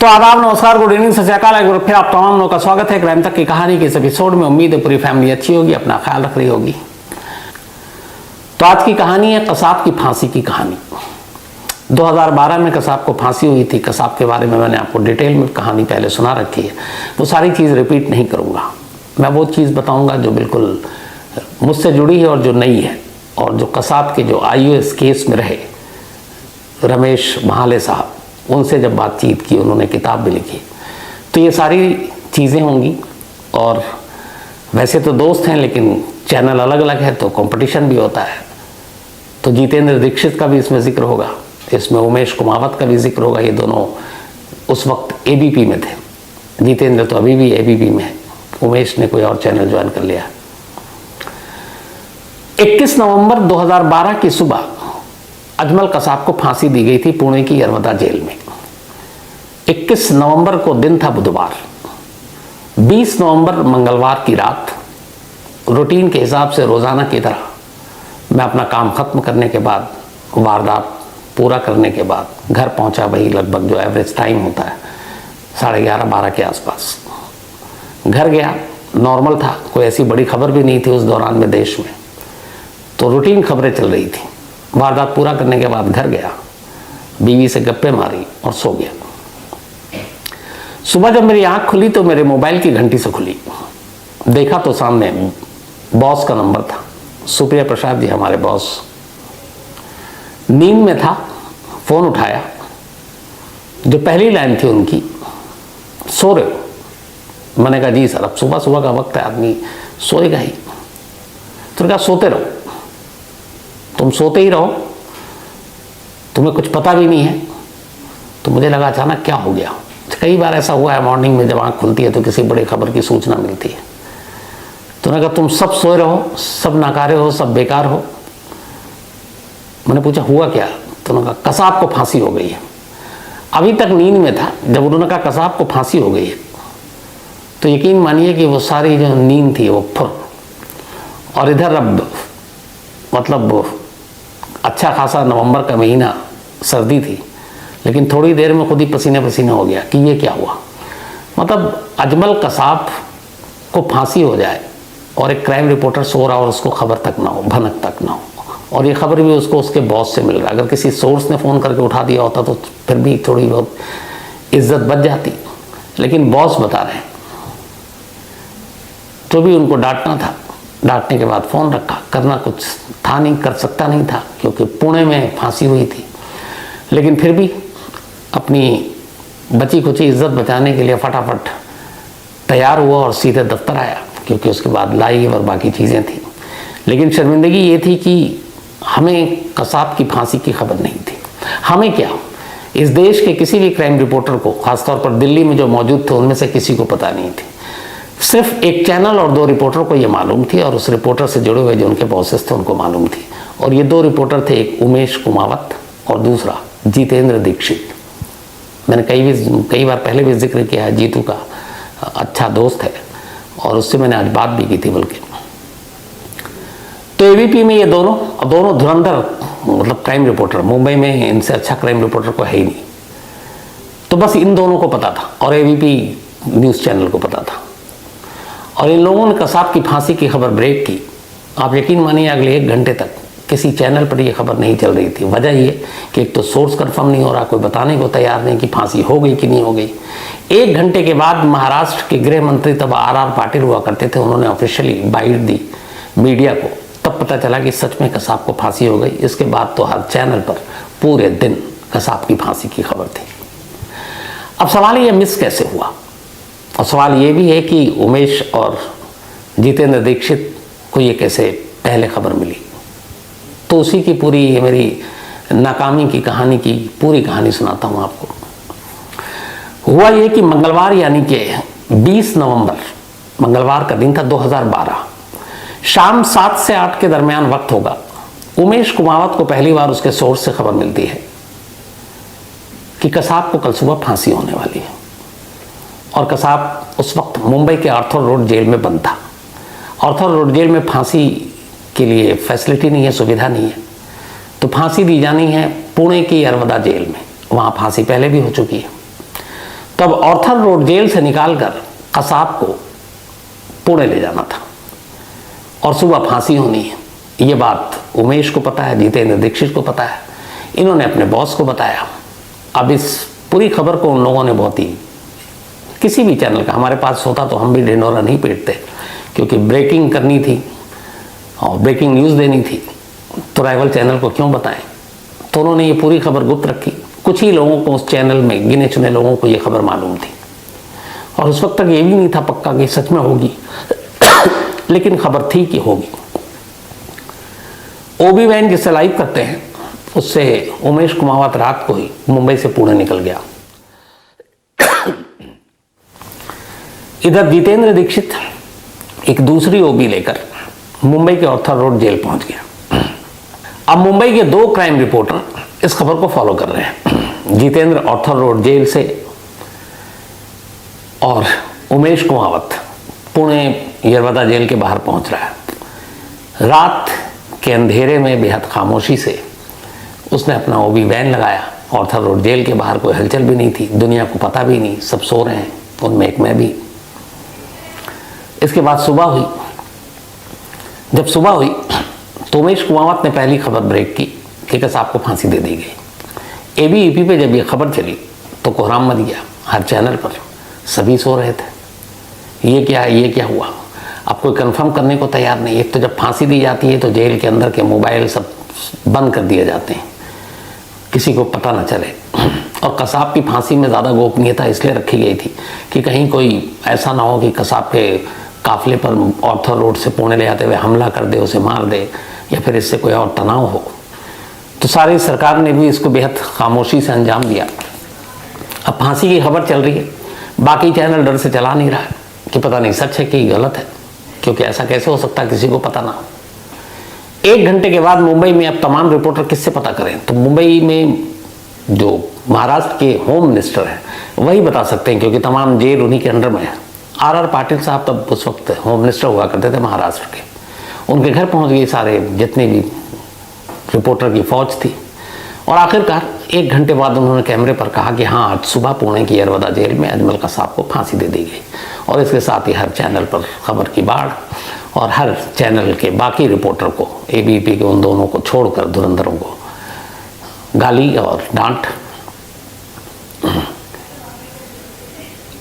तो आदाब, नमस्कार, गुड इवनिंग, सत श्री अकाल। एक बार फिर आप तमाम लोगों का स्वागत है क्राइम तक की कहानी के इस एपिसोड में। उम्मीद है पूरी फैमिली अच्छी होगी, अपना ख्याल रख रही होगी। तो आज की कहानी है कसाब की फांसी की कहानी। 2012 में कसाब को फांसी हुई थी। कसाब के बारे में मैंने आपको डिटेल में कहानी पहले सुना रखी है, वो सारी चीज़ रिपीट नहीं करूँगा। मैं वो चीज़ बताऊँगा जो बिल्कुल मुझसे जुड़ी है और जो नई है, और जो कसाब के जो IAS केस में रहे रमेश महाले साहब, उनसे जब बातचीत की, उन्होंने किताब भी लिखी, तो ये सारी चीज़ें होंगी। और वैसे तो दोस्त हैं लेकिन चैनल अलग अलग है तो कंपटीशन भी होता है। तो जितेंद्र दीक्षित का भी इसमें जिक्र होगा, इसमें उमेश कुमावत का भी जिक्र होगा। ये दोनों उस वक्त ABP में थे। जितेंद्र तो अभी भी ABP में है, उमेश ने कोई और चैनल ज्वाइन कर लिया। 21 नवंबर 2012 की सुबह अजमल कसाब को फांसी दी गई थी पुणे की यरवदा जेल में। 21 नवंबर को दिन था बुधवार। 20 नवंबर मंगलवार की रात रूटीन के हिसाब से रोज़ाना की तरह मैं अपना काम ख़त्म करने के बाद, वारदात पूरा करने के बाद घर पहुंचा। वही लगभग जो एवरेज टाइम होता है 11:30-12 के आसपास घर गया। नॉर्मल था, कोई ऐसी बड़ी खबर भी नहीं थी उस दौरान में देश में, तो रूटीन खबरें चल रही थी। वारदात पूरा करने के बाद घर गया, बीवी से गप्पे मारी और सो गया। सुबह जब मेरी आंख खुली तो मेरे मोबाइल की घंटी से खुली। देखा तो सामने बॉस का नंबर था, सुप्रिया प्रसाद जी हमारे बॉस। नींद में था, फोन उठाया। जो पहली लाइन थी उनकी, सो रहे हो? मैंने कहा जी सर। अब सुबह सुबह का वक्त है, आदमी सोएगा ही। तो कहा सोते रहो, तुम सोते ही रहो, तुम्हें कुछ पता भी नहीं है। तो मुझे लगा अचानक क्या हो गया। कई बार ऐसा हुआ है, मॉर्निंग में जब आँख खुलती है तो किसी बड़े खबर की सूचना मिलती है। तो मैंने कहा तुम सब सोए रहो, सब नाकारे हो, सब बेकार हो। मैंने पूछा हुआ क्या? तो उन्होंने कहा कसाब को फांसी हो गई है। अभी तक नींद में था, जब उन्होंने कहा कसाब को फांसी हो गई है तो यकीन मानिए कि वो सारी जो नींद थी वो फुर। और इधर अब मतलब अच्छा खासा नवंबर का महीना, सर्दी थी, लेकिन थोड़ी देर में खुद ही पसीने पसीने हो गया कि ये क्या हुआ। मतलब अजमल कसाब को फांसी हो जाए और एक क्राइम रिपोर्टर सो रहा और उसको खबर तक ना हो, भनक तक ना हो, और ये खबर भी उसको उसके बॉस से मिल रहा है। अगर किसी सोर्स ने फ़ोन करके उठा दिया होता तो फिर भी थोड़ी बहुत इज्जत बच जाती, लेकिन बॉस बता रहे हैं। तो भी उनको डांटना था, डांटने के बाद फ़ोन रखा। करना कुछ था नहीं, कर सकता नहीं था क्योंकि पुणे में फांसी हुई थी, लेकिन फिर भी अपनी बची खुची इज्जत बचाने के लिए फटाफट तैयार हुआ और सीधे दफ्तर आया, क्योंकि उसके बाद लाई और बाकी चीज़ें थी। लेकिन शर्मिंदगी ये थी कि हमें कसाब की फांसी की खबर नहीं थी। हमें क्या, इस देश के किसी भी क्राइम रिपोर्टर को, खासतौर पर दिल्ली में जो मौजूद थे उनमें से किसी को पता नहीं थी। सिर्फ एक चैनल और 2 रिपोर्टर को ये मालूम थी, और उस रिपोर्टर से जुड़े हुए जो उनके बॉसेस थे उनको मालूम थी। और ये 2 रिपोर्टर थे, एक उमेश कुमावत और दूसरा जितेंद्र दीक्षित। मैंने कई बार पहले भी जिक्र किया है, जीतू का अच्छा दोस्त है और उससे मैंने आज बात भी की थी बल्कि। तो ABP में ये दोनों धुरंधर मतलब क्राइम रिपोर्टर, मुंबई में इनसे अच्छा क्राइम रिपोर्टर को है ही नहीं। तो बस इन दोनों को पता था और ABP न्यूज़ चैनल को पता था, और इन लोगों ने कसाब की फांसी की खबर ब्रेक की। आप यकीन मानिए अगले 1 घंटे तक किसी चैनल पर ये खबर नहीं चल रही थी। वजह ये कि एक तो सोर्स कंफर्म नहीं हो रहा, कोई बताने को तैयार नहीं कि फांसी हो गई कि नहीं हो गई। 1 घंटे के बाद महाराष्ट्र के गृह मंत्री, तब RR पाटिल हुआ करते थे, उन्होंने ऑफिशियली बाइट दी मीडिया को। तब पता चला कि सच में कसाब को फांसी हो गई। इसके बाद तो हर चैनल पर पूरे दिन कसाब की फांसी की खबर थी। अब सवाल ये मिस कैसे हुआ, और सवाल ये भी है कि उमेश और जितेंद्र दीक्षित को ये कैसे पहले खबर मिली। तो उसी की पूरी ये मेरी नाकामी की कहानी की पूरी कहानी सुनाता हूँ आपको। हुआ ये कि मंगलवार यानी कि 20 नवंबर, मंगलवार का दिन था 2012, शाम 7 से 8 के दरमियान वक्त होगा। उमेश कुमावत को पहली बार उसके सोर्स से खबर मिलती है कि कसाब को कल सुबह फांसी होने वाली है। और कसाब उस वक्त मुंबई के आर्थर रोड जेल में बंद था। आर्थर रोड जेल में फांसी के लिए फैसिलिटी नहीं है, सुविधा नहीं है, तो फांसी दी जानी है पुणे की यरवदा जेल में। वहाँ फांसी पहले भी हो चुकी है। तब ऑर्थर रोड जेल से निकालकर कसाब को पुणे ले जाना था और सुबह फांसी होनी है। ये बात उमेश को पता है, जितेंद्र दीक्षित को पता है, इन्होंने अपने बॉस को बताया। अब इस पूरी खबर को उन लोगों ने बहुत ही, किसी भी चैनल का हमारे पास होता तो हम भी ढिंढोरा नहीं पीटते, क्योंकि ब्रेकिंग करनी थी और ब्रेकिंग न्यूज़ देनी थी, तो राइवल चैनल को क्यों बताएं। तो उन्होंने ये पूरी खबर गुप्त रखी। कुछ ही लोगों को उस चैनल में, गिने चुने लोगों को ये खबर मालूम थी और उस वक्त तक ये भी नहीं था पक्का कि सच में होगी लेकिन खबर थी कि होगी। ओबी वैन जिससे लाइव करते हैं, उससे उमेश कुमावत रात को ही मुंबई से पुणे निकल गया। इधर जितेंद्र दीक्षित एक दूसरी ओबी लेकर मुंबई के ऑर्थर रोड जेल पहुंच गया। अब मुंबई के 2 क्राइम रिपोर्टर इस खबर को फॉलो कर रहे हैं। जितेंद्र ऑर्थर रोड जेल से और उमेश कुमावत पुणे यरवदा जेल के बाहर पहुंच रहा है। रात के अंधेरे में बेहद खामोशी से उसने अपना ओबी वैन लगाया। ऑर्थर रोड जेल के बाहर कोई हलचल भी नहीं थी, दुनिया को पता भी नहीं, सब सो रहे हैं, उनमें एक मैं भी। इसके बाद सुबह हुई। जब सुबह हुई तो उमेश कुमावत ने पहली खबर ब्रेक की कि कसाब को फांसी दे दी गई। ABP पे जब ये खबर चली तो कोहराम मच गया हर चैनल पर, सभी सो रहे थे, ये क्या हुआ। अब कोई कंफर्म करने को तैयार नहीं। एक तो जब फांसी दी जाती है तो जेल के अंदर के मोबाइल सब बंद कर दिए जाते हैं, किसी को पता ना चले। और कसाब की फांसी में ज़्यादा गोपनीयता इसलिए रखी गई थी कि कहीं कोई ऐसा ना हो कि कसाब के काफिले पर ऑर्थर रोड से पुणे ले जाते हुए हमला कर दे, उसे मार दे, या फिर इससे कोई और तनाव हो। तो सारी सरकार ने भी इसको बेहद खामोशी से अंजाम दिया। अब फांसी की खबर चल रही है, बाकी चैनल डर से चला नहीं रहा कि पता नहीं सच है कि गलत है, क्योंकि ऐसा कैसे हो सकता है किसी को पता ना हो। 1 घंटे के बाद मुंबई में अब तमाम रिपोर्टर किससे पता करें, तो मुंबई में जो महाराष्ट्र के होम मिनिस्टर हैं वही बता सकते हैं, क्योंकि तमाम जेल उन्हीं के अंडर में है। RR पाटिल साहब तब उस वक्त होम मिनिस्टर हुआ करते थे महाराष्ट्र के। उनके घर पहुंच गए सारे जितने भी रिपोर्टर की फौज थी और आखिरकार 1 घंटे बाद उन्होंने कैमरे पर कहा कि हाँ, आज सुबह पुणे की यरवदा जेल में अजमल कसाब को फांसी दे दी गई। और इसके साथ ही हर चैनल पर खबर की बाढ़ और हर चैनल के बाकी रिपोर्टर को, ABP के उन दोनों को छोड़कर धुरंधरों को गाली और डांट।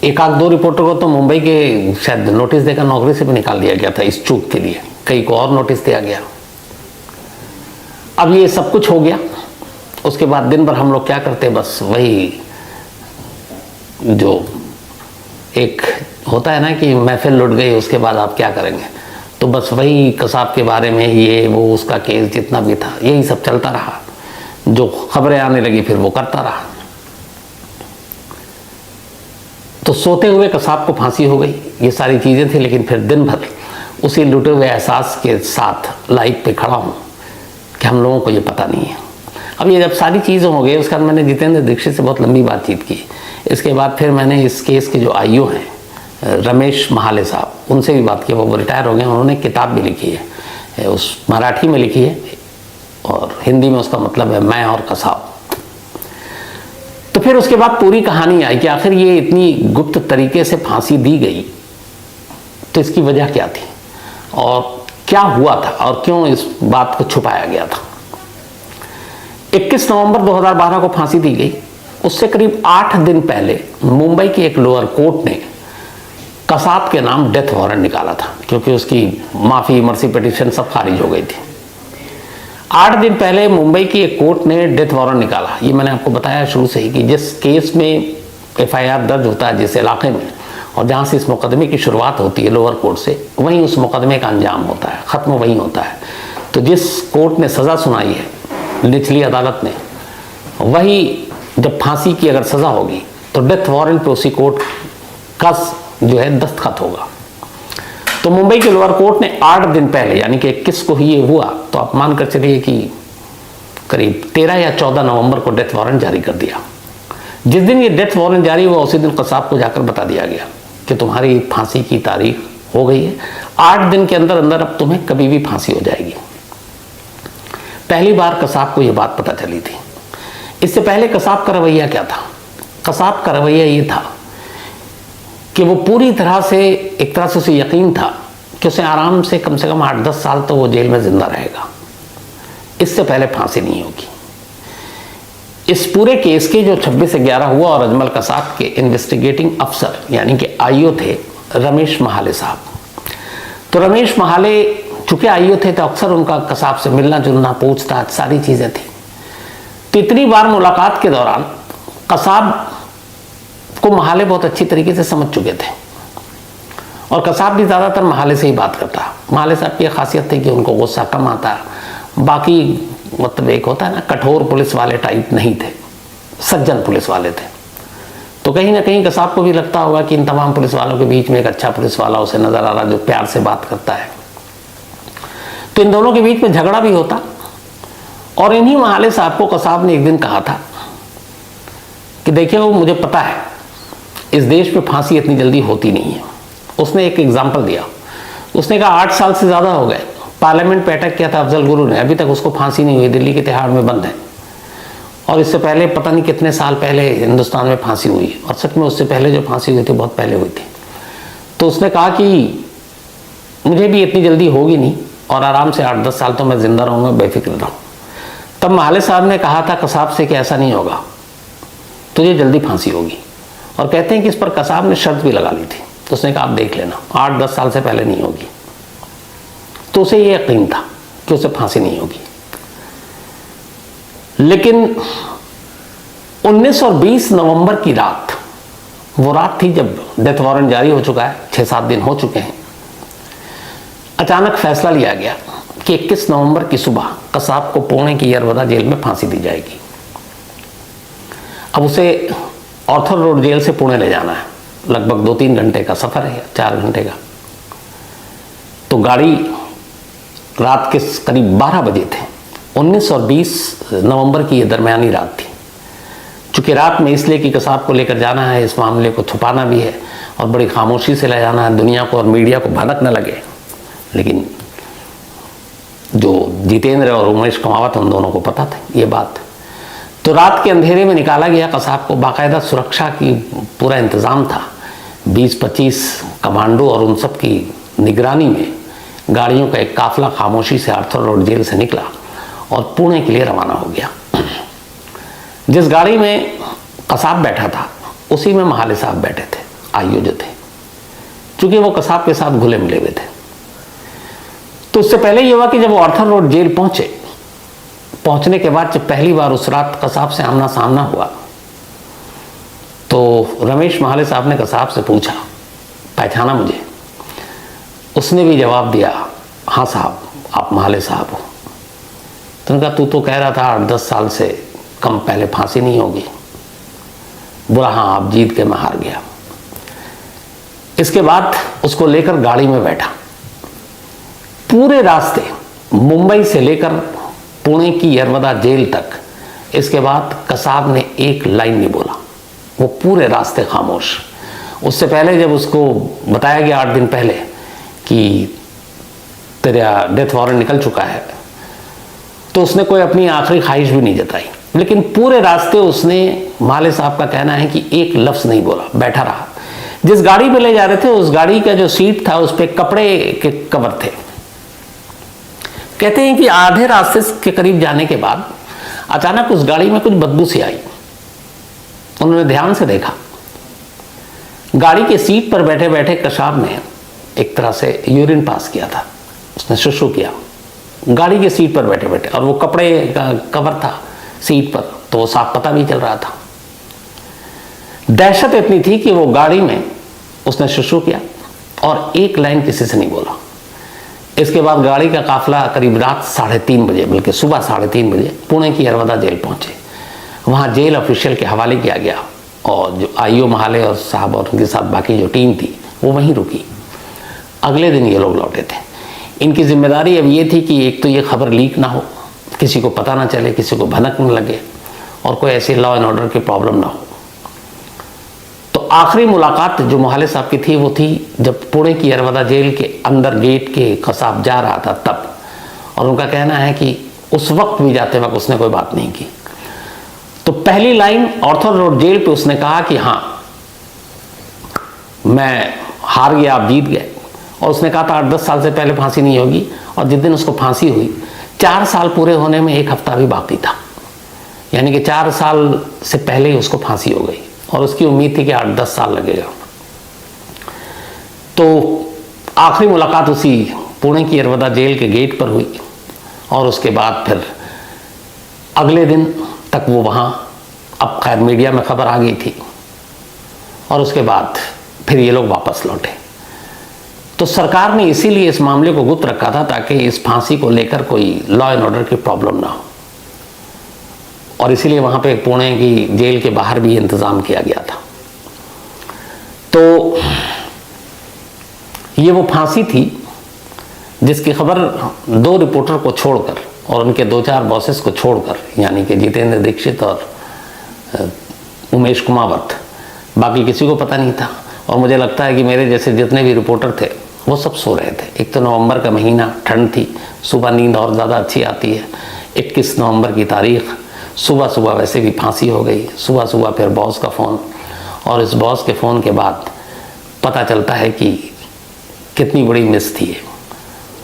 1-2 रिपोर्टर को तो मुंबई के शायद नोटिस देकर नौकरी से भी निकाल दिया गया था इस चूक के लिए, कई को और नोटिस दिया गया। अब ये सब कुछ हो गया। उसके बाद दिन भर हम लोग क्या करते, बस वही जो एक होता है ना कि महफिल लुट गई, उसके बाद आप क्या करेंगे, तो बस वही कसाब के बारे में ये वो उसका केस जितना भी था यही सब चलता रहा। जो खबरें आने लगी फिर वो करता रहा। तो सोते हुए कसाब को फांसी हो गई, ये सारी चीज़ें थी। लेकिन फिर दिन भर उसी लुटे हुए एहसास के साथ लाइव पे खड़ा हूँ कि हम लोगों को ये पता नहीं है। अब ये जब सारी चीज़ें हो गई, उसके बाद मैंने जितेंद्र दीक्षित से बहुत लंबी बातचीत की। इसके बाद फिर मैंने इस केस के जो IO हैं रमेश महाले साहब, उनसे भी बात की। वो रिटायर हो गए, उन्होंने किताब भी लिखी है, उस मराठी में लिखी है और हिंदी में उसका मतलब है मैं और कसाब। तो फिर उसके बाद पूरी कहानी आई कि आखिर ये इतनी गुप्त तरीके से फांसी दी गई तो इसकी वजह क्या थी और क्या हुआ था और क्यों इस बात को छुपाया गया था। 21 नवंबर 2012 को फांसी दी गई। उससे करीब 8 दिन पहले मुंबई की एक लोअर कोर्ट ने कसाब के नाम डेथ वारंट निकाला था, क्योंकि उसकी माफी, मर्सी पिटीशन सब खारिज हो गई थी। 8 दिन पहले मुंबई की एक कोर्ट ने डेथ वारंट निकाला। ये मैंने आपको बताया शुरू से ही कि जिस केस में FIR दर्ज होता है जिस इलाके में, और जहाँ से इस मुकदमे की शुरुआत होती है लोअर कोर्ट से, वहीं उस मुकदमे का अंजाम होता है, ख़त्म वहीं होता है। तो जिस कोर्ट ने सज़ा सुनाई है निचली अदालत ने, वही जब फांसी की अगर सज़ा होगी तो डेथ वारंट पे उसी कोर्ट का जो है दस्तखत होगा। तो मुंबई के लोअर कोर्ट ने 8 दिन पहले यानी कि 21 को ही ये हुआ, तो आप मान कर चलिए कि करीब 13 या 14 नवंबर को डेथ वारंट जारी कर दिया। जिस दिन ये डेथ वारंट जारी हुआ उसी दिन कसाब को जाकर बता दिया गया कि तुम्हारी फांसी की तारीख हो गई है, 8 दिन के अंदर अंदर अब तुम्हें कभी भी फांसी हो जाएगी। पहली बार कसाब को ये बात पता चली थी। इससे पहले कसाब का रवैया क्या था? कसाब का रवैया ये था कि वो पूरी तरह से, एक तरह से उसे यकीन था कि उसे आराम से कम 8-10 साल तो वो जेल में जिंदा रहेगा, इससे पहले फांसी नहीं होगी। इस पूरे केस के जो 26/11 हुआ और अजमल कसाब के इन्वेस्टिगेटिंग अफसर यानी कि आईओ थे रमेश महाले साहब। तो रमेश महाले चूंकि आईओ थे तो अक्सर उनका कसाब से मिलना जुलना, पूछताछ, सारी चीजें थी। तो इतनी बार मुलाकात के दौरान कसाब को महाले बहुत अच्छी तरीके से समझ चुके थे और कसाब भी ज्यादातर महाले से ही बात करता। महाले साहब की खासियत थी कि उनको गुस्सा कम आता, बाकी मतलब एक होता है ना, कठोर पुलिस वाले टाइप नहीं थे, सज्जन पुलिस वाले थे। तो कहीं ना कहीं कसाब को भी लगता होगा कि इन तमाम पुलिस वालों के बीच में एक अच्छा पुलिस वाला उसे नजर आ रहा जो प्यार से बात करता है। तो इन दोनों के बीच में झगड़ा भी होता और इन्हीं महाले साहब को कसाब ने एक दिन कहा था कि देखिए वो मुझे पता है इस देश में फांसी इतनी जल्दी होती नहीं है। उसने एक एग्जाम्पल दिया, उसने कहा 8 साल से ज़्यादा हो गए, पार्लियामेंट पे अटैक किया था अफजल गुरु ने, अभी तक उसको फांसी नहीं हुई, दिल्ली के तिहाड़ में बंद है। और इससे पहले पता नहीं कितने साल पहले हिंदुस्तान में फांसी हुई, और सच में उससे पहले जो फांसी हुई थी बहुत पहले हुई थी। तो उसने कहा कि मुझे भी इतनी जल्दी होगी नहीं और आराम से 8-10 साल तो मैं जिंदा रहूँगा, बेफिक्र रहूँ। तब महाले साहब ने कहा था कसाब से कि ऐसा नहीं होगा, तुझे जल्दी फांसी होगी। और कहते हैं कि इस पर कसाब ने शर्त भी लगा ली थी। तो उसने कहा आप देख लेना 8-10 साल से पहले नहीं होगी। तो उसे ये यकीन था कि उसे फांसी नहीं होगी। लेकिन 19 और 20 नवंबर की रात, वो रात थी जब डेथ वारंट जारी हो चुका है, 6-7 दिन हो चुके हैं, अचानक फैसला लिया गया कि 21 नवंबर की सुबह कसाब को पुणे की यरवदा जेल में फांसी दी जाएगी। अब उसे ऑर्थर रोड जेल से पुणे ले जाना है, लगभग 2-3 घंटे का सफर है, 4 घंटे का। तो गाड़ी रात के करीब 12 बजे थे। 19 और 20 नवंबर की ये दरमियानी रात थी। चूंकि रात में इसलिए कि कसाब को लेकर जाना है, इस मामले को छुपाना भी है और बड़ी खामोशी से ले जाना है, दुनिया को और मीडिया को भनक न लगे। लेकिन जो जितेंद्र और उमेश कमावत उन दोनों को पता था ये बात। तो रात के अंधेरे में निकाला गया कसाब को, बाकायदा सुरक्षा की पूरा इंतज़ाम था, 20-25 कमांडो और उन सब की निगरानी में गाड़ियों का एक काफिला खामोशी से आर्थर रोड जेल से निकला और पुणे के लिए रवाना हो गया। जिस गाड़ी में कसाब बैठा था उसी में महाले साहब बैठे थे, आईओ जो थे, क्योंकि वो कसाब के साथ घुले मिले हुए थे। तो उससे पहले ये हुआ कि जब वो आर्थर रोड जेल पहुंचने के बाद जब पहली बार उस रात कसाब से आमना सामना हुआ तो रमेश महाले साहब ने कसाब से पूछा, पहचाना मुझे? उसने भी जवाब दिया, हाँ साहब, आप महाले साहब हो। तो उनका तू तो कह रहा था 8-10 साल से कम पहले फांसी नहीं होगी। बोला हाँ, आप जीत के मैं हार गया। इसके बाद उसको लेकर गाड़ी में बैठा, पूरे रास्ते मुंबई से लेकर पुणे की यरवदा जेल तक, इसके बाद कसाब ने एक लाइन नहीं बोला, वो पूरे रास्ते खामोश। उससे पहले जब उसको बताया गया 8 दिन पहले कि तेरा डेथ वारंट निकल चुका है, तो उसने कोई अपनी आखिरी ख्वाहिश भी नहीं जताई। लेकिन पूरे रास्ते उसने, महाले साहब का कहना है कि एक लफ्ज़ नहीं बोला, बैठा रहा। जिस गाड़ी में ले जा रहे थे उस गाड़ी का जो सीट था उस पर कपड़े के कवर थे। कहते हैं कि आधे रास्ते के करीब जाने के बाद अचानक उस गाड़ी में कुछ बदबू सी आई। उन्होंने ध्यान से देखा, गाड़ी के सीट पर बैठे बैठे कसाब ने एक तरह से यूरिन पास किया था, उसने सुसु किया गाड़ी के सीट पर बैठे बैठे, और वो कपड़े का कवर था सीट पर, तो वो साफ पता भी चल रहा था। दहशत इतनी थी कि वो गाड़ी में उसने सुसु किया और एक लाइन किसी से नहीं बोला। इसके बाद गाड़ी का काफिला करीब रात 3:30 बजे, बल्कि सुबह 3:30 बजे पुणे की यरवदा जेल पहुंचे। वहां जेल ऑफिशियल के हवाले किया गया और जो आईओ महाले और साहब और उनके साथ बाकी जो टीम थी वो वहीं रुकी। अगले दिन ये लोग लौटे थे। इनकी जिम्मेदारी अब ये थी कि एक तो ये खबर लीक ना हो, किसी को पता ना चले, किसी को भनक न लगे और कोई ऐसी लॉ एंड ऑर्डर की प्रॉब्लम ना हो। तो आखिरी मुलाकात जो महाले साहब की थी वो थी जब पुणे की यरवदा जेल के अंदर गेट के कसाब जा रहा था तब, और उनका कहना है कि उस वक्त भी जाते वक्त उसने कोई बात नहीं की। तो पहली लाइन आर्थर रोड जेल पे उसने कहा कि हाँ, मैं हार गया, आप जीत गए। और उसने कहा था 8-10 साल से पहले फांसी नहीं होगी, और जिस दिन उसको फांसी हुई 4 साल पूरे होने में 1 हफ्ता भी बाकी था, यानी कि 4 साल से पहले ही उसको फांसी हो गई, और उसकी उम्मीद थी कि 8-10 साल लगेगा। तो आखिरी मुलाकात उसी पुणे की यरवदा जेल के गेट पर हुई, और उसके बाद फिर अगले दिन तक वो वहाँ, अब खैर मीडिया में खबर आ गई थी, और उसके बाद फिर ये लोग वापस लौटे। तो सरकार ने इसीलिए इस मामले को गुप्त रखा था ताकि इस फांसी को लेकर कोई लॉ एंड ऑर्डर की प्रॉब्लम ना हो, और इसीलिए वहाँ पे पुणे की जेल के बाहर भी इंतज़ाम किया गया था। तो ये वो फांसी थी जिसकी खबर 2 रिपोर्टर को छोड़कर और उनके 2-4 बॉसेस को छोड़कर, यानी कि जितेंद्र दीक्षित और उमेश कुमावत, बाकी किसी को पता नहीं था। और मुझे लगता है कि मेरे जैसे जितने भी रिपोर्टर थे वो सब सो रहे थे। एक तो नवंबर का महीना, ठंड थी, सुबह नींद और ज़्यादा अच्छी आती है। 21 नवंबर की तारीख, सुबह सुबह वैसे भी फांसी हो गई। सुबह सुबह फिर बॉस का फ़ोन, और इस बॉस के फ़ोन के बाद पता चलता है कि कितनी बड़ी मिस थी ये।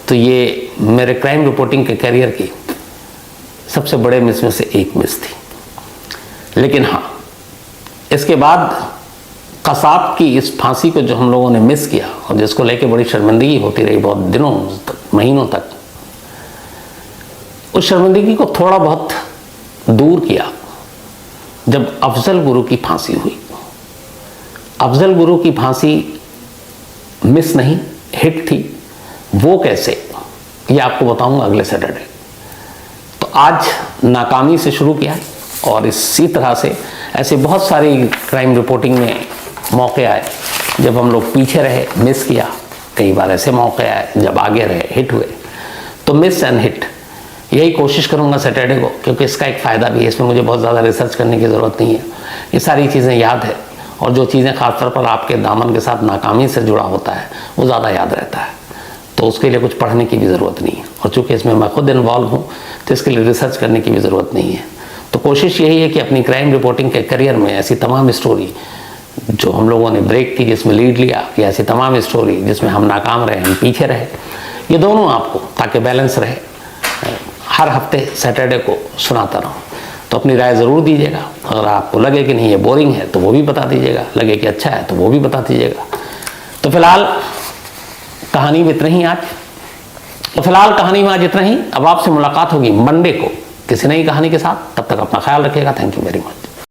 तो ये मेरे क्राइम रिपोर्टिंग के करियर की सबसे बड़े मिस में से एक मिस थी। लेकिन हाँ, इसके बाद कसाब की इस फांसी को जो हम लोगों ने मिस किया और जिसको लेके बड़ी शर्मिंदगी होती रही बहुत दिनों तक, महीनों तक, उस शर्मिंदगी को थोड़ा बहुत दूर किया जब अफजल गुरु की फांसी हुई। अफजल गुरु की फांसी मिस नहीं, हिट थी। वो कैसे, ये आपको बताऊंगा अगले सैटरडे। तो आज नाकामी से शुरू किया, और इसी तरह से ऐसे बहुत सारी क्राइम रिपोर्टिंग में मौके आए जब हम लोग पीछे रहे, मिस किया। कई बार ऐसे मौके आए जब आगे रहे, हिट हुए। तो मिस एंड हिट, यही कोशिश करूंगा सैटरडे को, क्योंकि इसका एक फ़ायदा भी है, इसमें मुझे बहुत ज़्यादा रिसर्च करने की ज़रूरत नहीं है। ये सारी चीज़ें याद है, और जो चीज़ें ख़ासतौर पर आपके दामन के साथ नाकामी से जुड़ा होता है वो ज़्यादा याद रहता है। तो उसके लिए कुछ पढ़ने की भी ज़रूरत नहीं है, और चूँकि इसमें मैं खुद इन्वॉल्व हूँ तो इसके लिए रिसर्च करने की भी ज़रूरत नहीं है। तो कोशिश यही है कि अपनी क्राइम रिपोर्टिंग के करियर में ऐसी तमाम स्टोरी जो हम लोगों ने ब्रेक की, जिसमें लीड लिया, या ऐसी तमाम स्टोरी जिसमें हम नाकाम रहे, हम पीछे रहे, ये दोनों आपको, ताकि बैलेंस रहे, हर हफ्ते सैटरडे को सुनाता रहूँ। तो अपनी राय ज़रूर दीजिएगा। अगर आपको लगे कि नहीं ये बोरिंग है तो वो भी बता दीजिएगा, लगे कि अच्छा है तो वो भी बता दीजिएगा। तो फिलहाल कहानी में इतना ही आज। अब आपसे मुलाकात होगी मंडे को किसी नई कहानी के साथ। तब तक अपना ख्याल रखिएगा। Thank you very much.